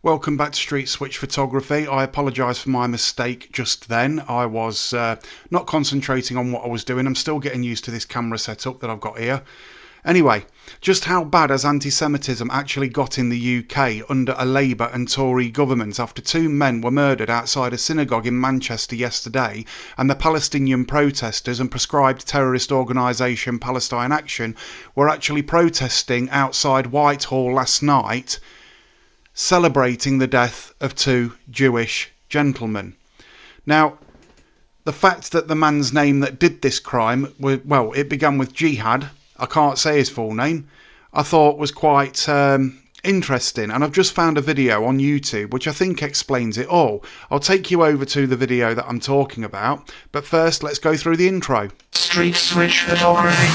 Welcome back to Street Switch Photography. I apologise for my mistake just then. I was not concentrating on what I was doing. I'm still getting used to this camera setup that I've got here. Anyway, just how bad has anti-Semitism actually got in the UK under a Labour and Tory government after two men were murdered outside a synagogue in Manchester yesterday, and the Palestinian protesters and proscribed terrorist organisation Palestine Action were actually protesting outside Whitehall last night, celebrating the death of two Jewish gentlemen. Now, the fact that the man's name that did this crime, well, it began with Jihad, I can't say his full name, I thought was quite interesting, and I've just found a video on YouTube which I think explains it all. I'll take you over to the video that I'm talking about, but first let's go through the intro. Street Switch Photography.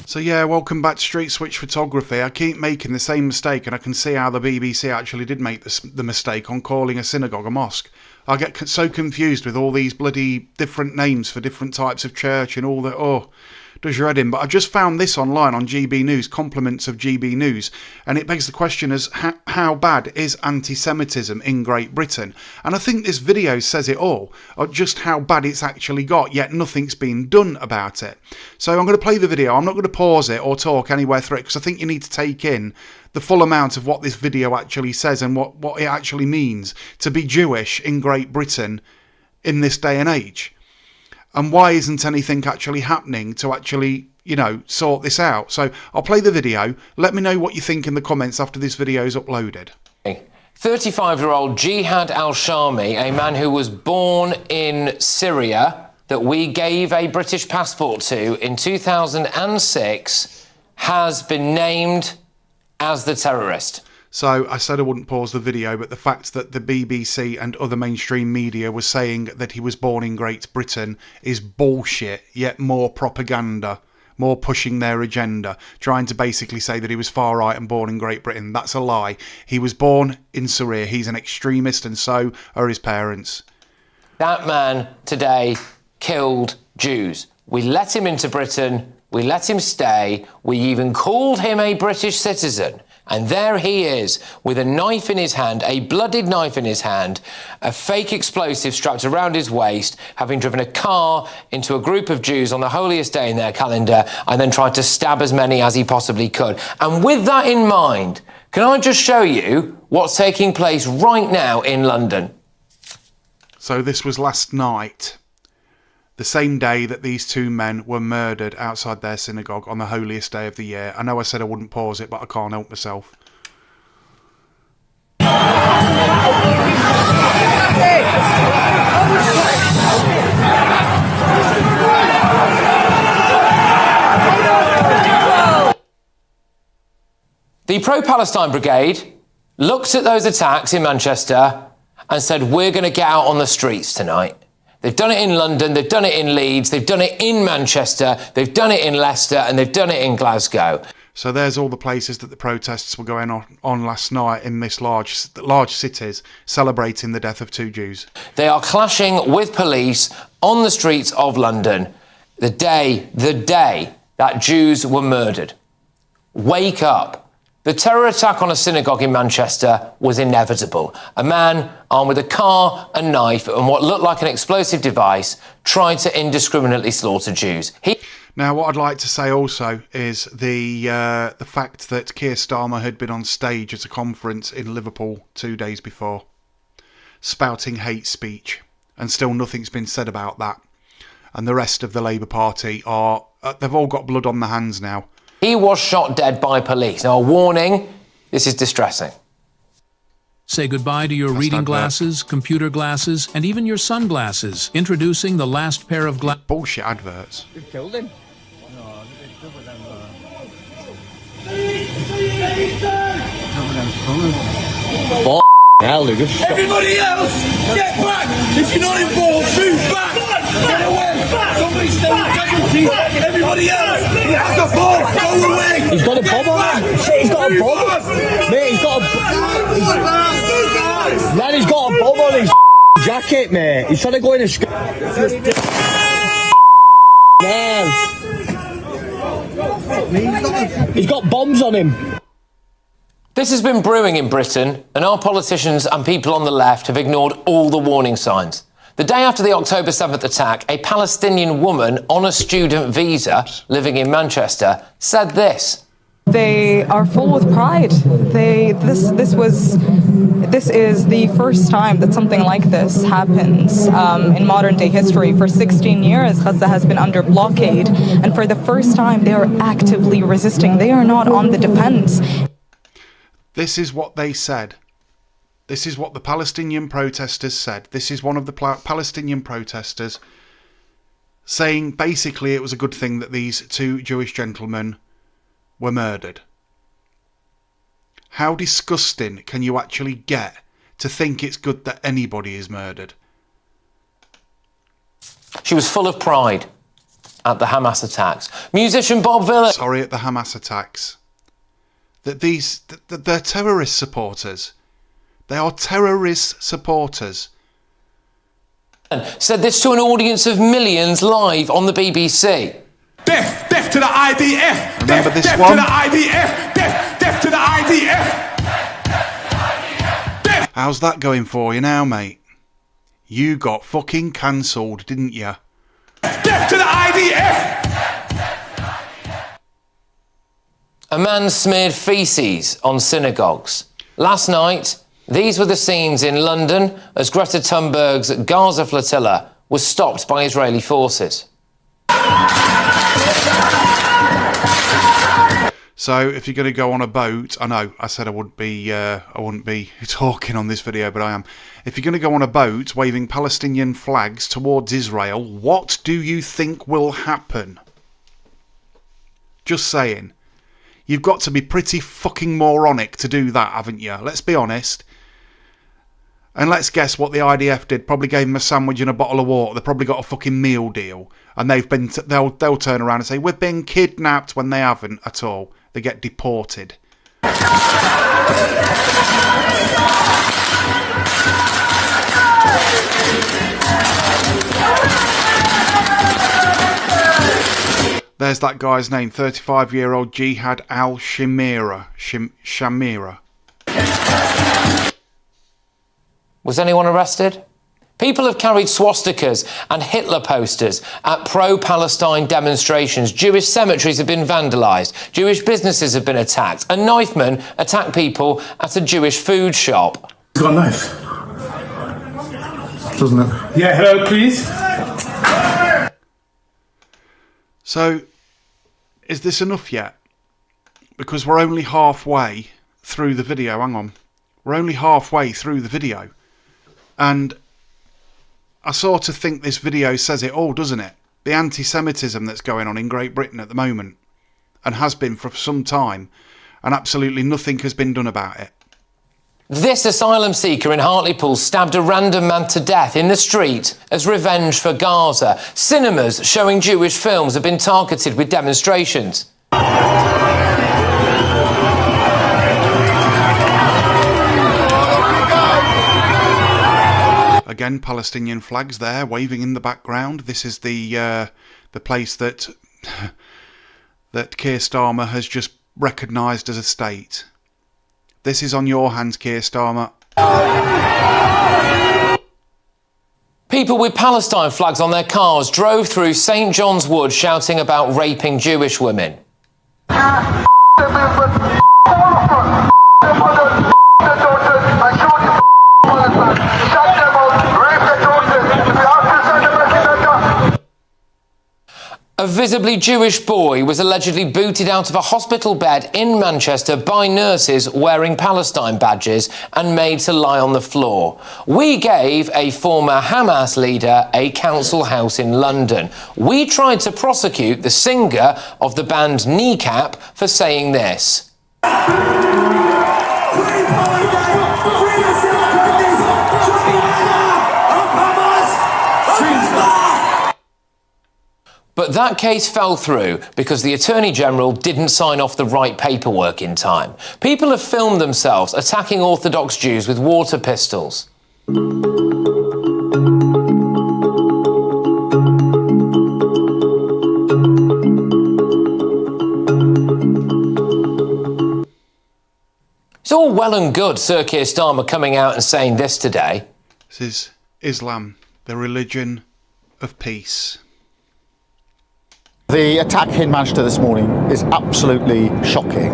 So yeah, welcome back to Street Switch Photography. I keep making the same mistake, and I can see how the BBC actually did make the mistake on calling a synagogue a mosque. I get so confused with all these bloody different names for different types of church and all that. Oh, does your head in. But I just found this online on GB News, compliments of GB News, and it begs the question as how bad is anti-Semitism in Great Britain? And I think this video says it all, of just how bad it's actually got, yet nothing's been done about it. So I'm going to play the video. I'm not going to pause it or talk anywhere through it, because I think you need to take in the full amount of what this video actually says and what it actually means to be Jewish in Great Britain in this day and age. And why isn't anything actually happening to actually, you know, sort this out? So I'll play the video. Let me know what you think in the comments after this video is uploaded. 35-year-old Jihad al-Shami, a man who was born in Syria that we gave a British passport to in 2006, has been named as the terrorist. So I said I wouldn't pause the video, but the fact that the BBC and other mainstream media was saying that he was born in Great Britain is bullshit, yet more propaganda, more pushing their agenda, trying to basically say that he was far right and born in Great Britain. That's a lie. He was born in Syria. He's an extremist, and so are his parents. That man today killed Jews. We let him into Britain. We let him stay. We even called him a British citizen. And there he is, with a knife in his hand, a bloodied knife in his hand, a fake explosive strapped around his waist, having driven a car into a group of Jews on the holiest day in their calendar, and then tried to stab as many as he possibly could. And with that in mind, can I just show you what's taking place right now in London? So this was last night, the same day that these two men were murdered outside their synagogue on the holiest day of the year. I know I said I wouldn't pause it, but I can't help myself. The pro-Palestine brigade looked at those attacks in Manchester and said, we're going to get out on the streets tonight. They've done it in London, they've done it in Leeds, they've done it in Manchester, they've done it in Leicester, and they've done it in Glasgow. So there's all the places that the protests were going on last night in this large cities, celebrating the death of two Jews. They are clashing with police on the streets of London the day that Jews were murdered. Wake up. The terror attack on a synagogue in Manchester was inevitable. A man armed with a car, a knife, and what looked like an explosive device tried to indiscriminately slaughter Jews. Now, what I'd like to say also is the fact that Keir Starmer had been on stage at a conference in Liverpool 2 days before, spouting hate speech, and still nothing's been said about that. And the rest of the Labour Party they've all got blood on their hands now. He was shot dead by police. Now, a warning, this is distressing. Say goodbye to your reading glasses, computer glasses, and even your sunglasses. Introducing the last pair of glasses. Bullshit adverts. You've killed him. What? Hell, Lucas. Everybody else, get back! If you're not involved, move back! Get away! Somebody stay with casualties! Everybody else, he has a bomb! Go away! He's got a bomb on him! He's got a bomb! Mate, he's got a bomb! jacket, mate. He's trying to go in a He's got bombs on him. This has been brewing in Britain, and our politicians and people on the left have ignored all the warning signs. The day after the October 7th attack, a Palestinian woman on a student visa living in Manchester said this. They are full with pride. This is the first time that something like this happens in modern day history. For 16 years, Gaza has been under blockade, and for the first time, they are actively resisting. They are not on the defense. This is what they said. This is what the Palestinian protesters said. This is one of the Palestinian protesters saying basically it was a good thing that these two Jewish gentlemen were murdered. How disgusting can you actually get to think it's good that anybody is murdered? She was full of pride at the Hamas attacks. Musician Bob Villa... Sorry, at the Hamas attacks. They're terrorist supporters. They are terrorist supporters. Said this to an audience of millions live on the BBC. Death, death to the IDF. Remember this death one? to the IDF. Death, death to the IDF. Death. How's that going for you now, mate? You got fucking cancelled, didn't you? Death to the IDF. A man smeared feces on synagogues. Last night, these were the scenes in London as Greta Thunberg's Gaza flotilla was stopped by Israeli forces. So if you're going to go on a boat, I know I said I wouldn't be talking on this video, but I am. If you're going to go on a boat waving Palestinian flags towards Israel, what do you think will happen? Just saying. You've got to be pretty fucking moronic to do that, haven't you? Let's be honest. And let's guess what the IDF did. Probably gave them a sandwich and a bottle of water. They probably got a fucking meal deal. And they'll turn around and say, we've been kidnapped, when they haven't at all. They get deported. There's that guy's name, 35-year-old Jihad al-Shamira. Shamira. Was anyone arrested? People have carried swastikas and Hitler posters at pro-Palestine demonstrations. Jewish cemeteries have been vandalised. Jewish businesses have been attacked. A knifeman attacked people at a Jewish food shop. He's got a knife. Doesn't it? Yeah, hello, please. So, is this enough yet? Because we're only halfway through the video. Hang on. We're only halfway through the video. And I sort of think this video says it all, doesn't it? The anti-Semitism that's going on in Great Britain at the moment, and has been for some time, and absolutely nothing has been done about it. This asylum seeker in Hartlepool stabbed a random man to death in the street as revenge for Gaza. Cinemas showing Jewish films have been targeted with demonstrations. Again, Palestinian flags there waving in the background. This is the place that that Keir Starmer has just recognised as a state. This is on your hands, Keir Starmer. People with Palestine flags on their cars drove through St John's Wood shouting about raping Jewish women. A visibly Jewish boy was allegedly booted out of a hospital bed in Manchester by nurses wearing Palestine badges and made to lie on the floor. We gave a former Hamas leader a council house in London. We tried to prosecute the singer of the band Kneecap for saying this. But that case fell through because the Attorney General didn't sign off the right paperwork in time. People have filmed themselves attacking Orthodox Jews with water pistols. all well and good Sir Keir Starmer coming out and saying this today. This is Islam, the religion of peace. The attack in Manchester this morning is absolutely shocking,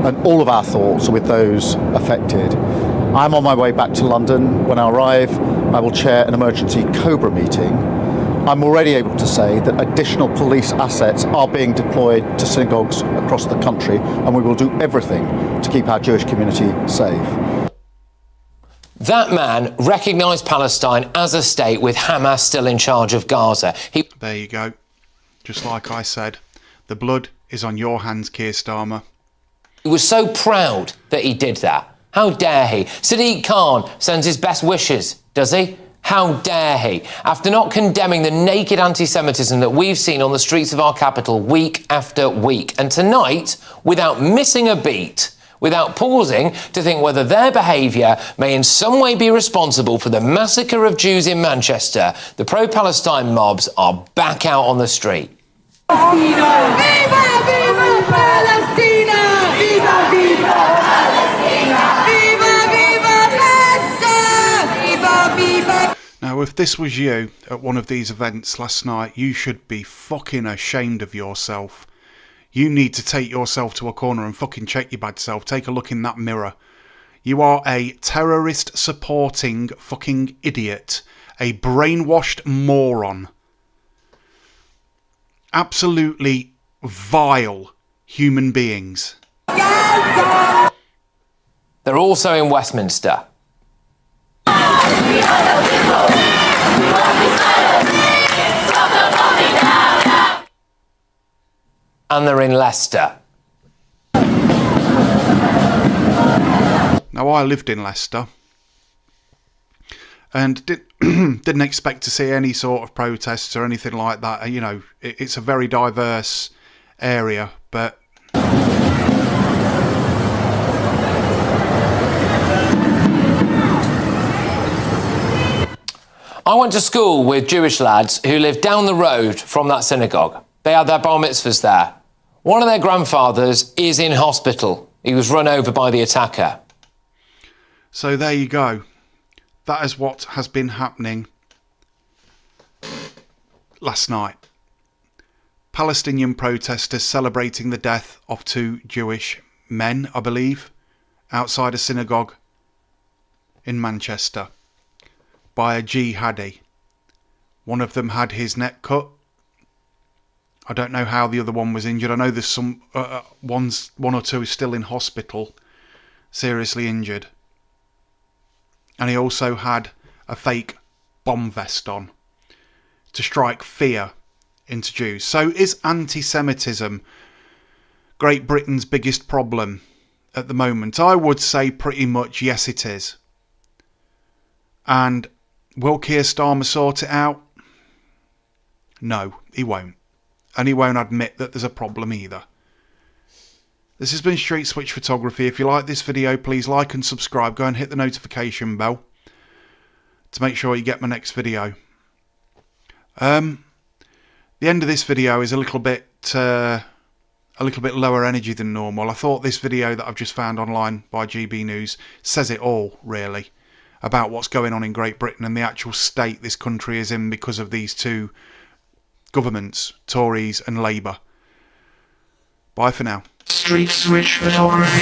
and all of our thoughts are with those affected. I'm on my way back to London. When I arrive, I will chair an emergency COBRA meeting. I'm already able to say that additional police assets are being deployed to synagogues across the country, and we will do everything to keep our Jewish community safe. That man recognised Palestine as a state with Hamas still in charge of Gaza. There you go. Just like I said, the blood is on your hands, Keir Starmer. He was so proud that he did that. How dare he? Sadiq Khan sends his best wishes, does he? How dare he? After not condemning the naked anti-Semitism that we've seen on the streets of our capital week after week. And tonight, without missing a beat, without pausing to think whether their behaviour may in some way be responsible for the massacre of Jews in Manchester, the pro-Palestine mobs are back out on the street. Viva, viva Palestina! Viva, viva Palestina! Viva, viva Gaza! Viva, viva. Now, if this was you at one of these events last night, you should be fucking ashamed of yourself. You need to take yourself to a corner and fucking check your bad self. Take a look in that mirror. You are a terrorist supporting fucking idiot. A brainwashed moron. Absolutely vile human beings. They're also in Westminster. And they're in Leicester. Now, I lived in Leicester and didn't expect to see any sort of protests or anything like that. You know, it's a very diverse area, but I went to school with Jewish lads who lived down the road from that synagogue. They had their bar mitzvahs there. One of their grandfathers is in hospital. He was run over by the attacker. So there you go. That is what has been happening last night. Palestinian protesters celebrating the death of 2 Jewish men, I believe, outside a synagogue in Manchester by a jihadi. One of them had his neck cut. I don't know how the other one was injured. I know there's some one or two is still in hospital, seriously injured. And he also had a fake bomb vest on to strike fear into Jews. So is anti-Semitism Great Britain's biggest problem at the moment? I would say pretty much yes it is. And will Keir Starmer sort it out? No, he won't. And he won't admit that there's a problem either. This has been Street Switch Photography. If you like this video, please like and subscribe. Go and hit the notification bell to make sure you get my next video. The end of this video is a little bit lower energy than normal. I thought this video that I've just found online by GB News says it all, really, about what's going on in Great Britain and the actual state this country is in because of these 2 governments, Tories and Labour. Bye for now. Street Switch Photography.